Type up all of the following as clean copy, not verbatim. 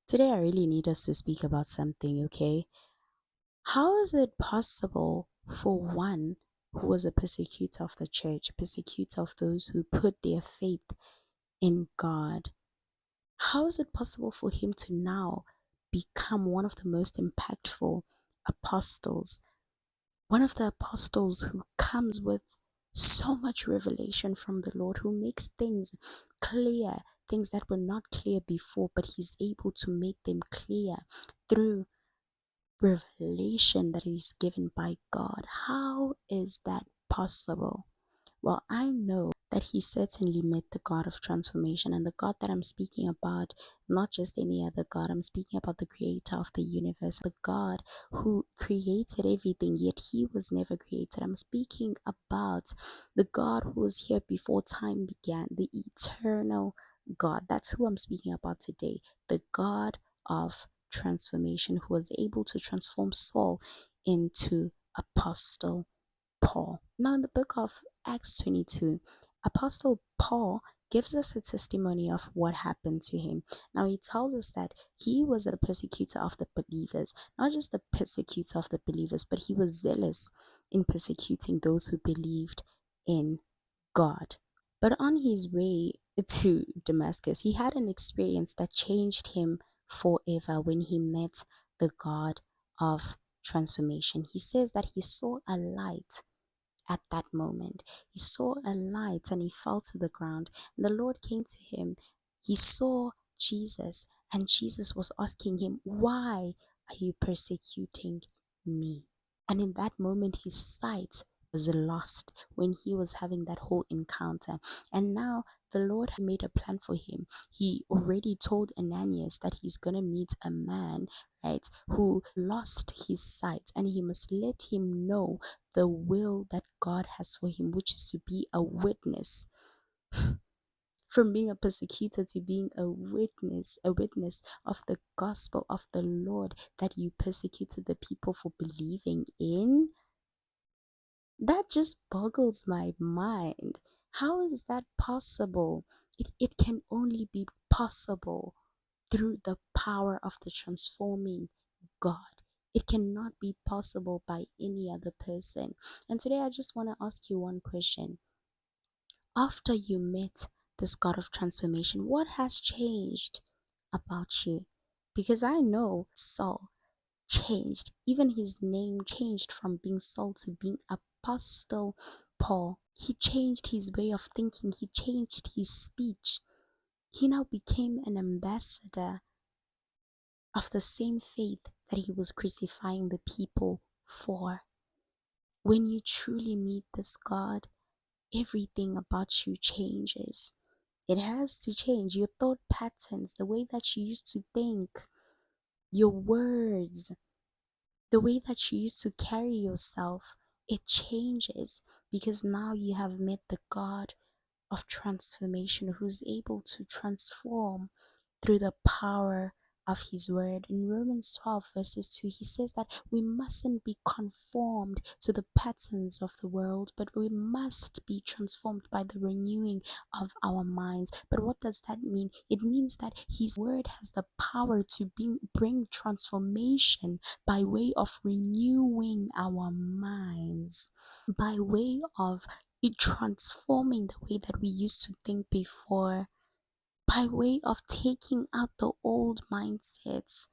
Today, I really need us to speak about something, okay? How is it possible for one who was a persecutor of the church, persecutor of those who put their faith in God, how is it possible for him to now become one of the most impactful apostles? One of the apostles who comes with so much revelation from the Lord, who makes things clear, things that were not clear before, but he's able to make them clear through revelation that is given by God. How is that possible? Well, I know that he certainly met the God of transformation, and the God that I'm speaking about, not just any other God, I'm speaking about the creator of the universe, the God who created everything, yet he was never created. I'm speaking about the God who was here before time began, the eternal God. That's who I'm speaking about today, the God of transformation, who was able to transform Saul into Apostle Paul. Now, in the book of Acts 22, Apostle Paul gives us a testimony of what happened to him. Now, he tells us that he was a persecutor of the believers, not just the persecutor of the believers, but he was zealous in persecuting those who believed in God. But on his way to Damascus, he had an experience that changed him forever when he met the God of transformation. He says that he saw a light at that moment. He saw a light and he fell to the ground. And the Lord came to him. He saw Jesus, and Jesus was asking him, "Why are you persecuting me?" And in that moment, his sight was lost when he was having that whole encounter. And now the Lord had made a plan for him. He already told Ananias that he's going to meet a man, right, who lost his sight, and he must let him know the will that God has for him, which is to be a witness. From being a persecutor to being a witness of the gospel of the Lord that you persecuted the people for believing in. That just boggles my mind. How is that possible? It can only be possible through the power of the transforming God. It cannot be possible by any other person. And today I just want to ask you one question. After you met this God of transformation, what has changed about you? Because I know Saul changed. Even his name changed from being Saul to being Apostle Paul. He changed his way of thinking, he changed his speech. He now became an ambassador of the same faith that he was crucifying the people for. When you truly meet this God, everything about you changes. It has to change. Your thought patterns, the way that you used to think, your words, the way that you used to carry yourself, it changes because now you have met the God of transformation who's able to transform through the power of his word. In Romans 12 verses 2, he says that we mustn't be conformed to the patterns of the world, but we must be transformed by the renewing of our minds. But what does that mean? It means that his word has the power to bring transformation by way of renewing our minds, by way of it transforming the way that we used to think before, by way of taking out the old mindsets,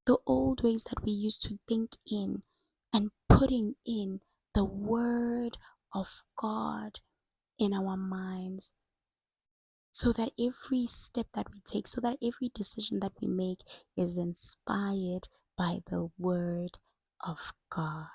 the old ways that we used to think in, and putting in the Word of God in our minds, so that every step that we take, so that every decision that we make is inspired by the Word of God.